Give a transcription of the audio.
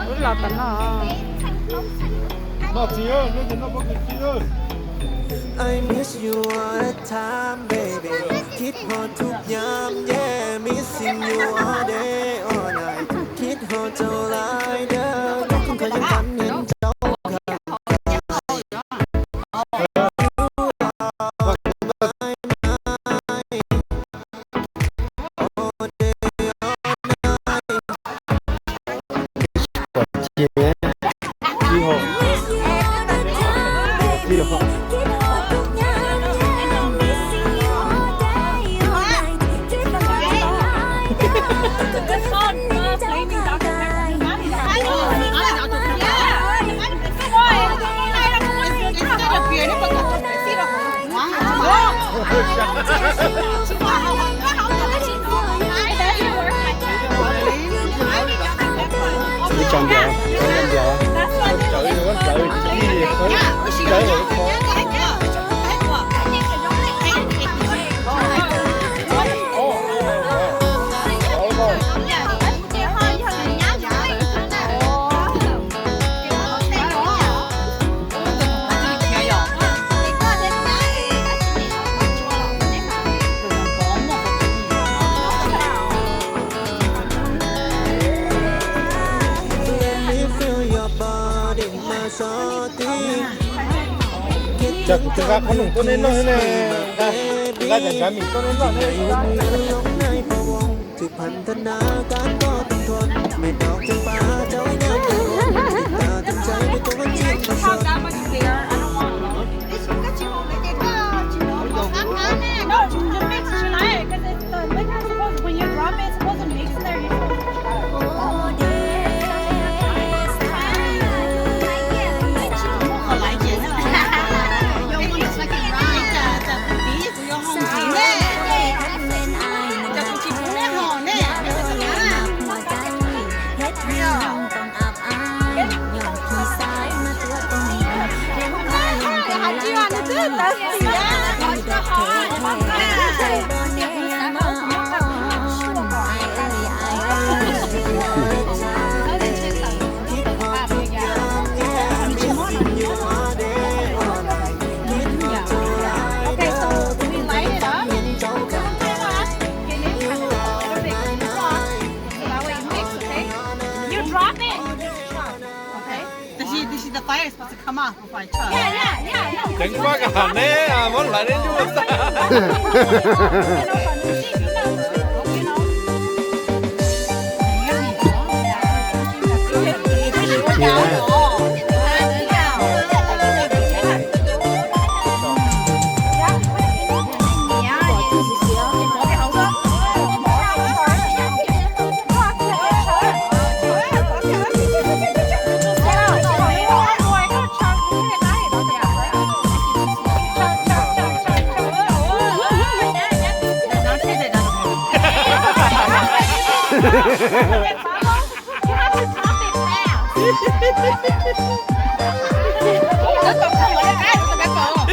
올라왔다 나. 나 뒤에 여기 나 먹기 뒤에. I miss you all the time baby คิดฮอดทุกยาม yeah missing you all day all night คิดฮอดเจ้าหลายเด้อก็คงเคยยังฝันเห็นเจ้าChọn giờ, chọn giờ. Chọn nữa, chọn gì khó. Chọn nữa khó. Chặt từ gác con tôi nên nó thế này, gác chẳng cá mình tôi nên nó thế này. ที่พันธนาการก็ต้องทนไม่ดอกจำปาเจ้าเงาตาจำใจไม่ต้องมาจีบมาชน No, just mix it tonight because it's the liquor supposed when you drop it, it's supposed to mix in there. You're supposed to The fire is supposed to come off before I touch. Yeah. Đánh quá cả nè, món lại đến chú ta. Nó còn không ở đây cái, nó còn cái cổ.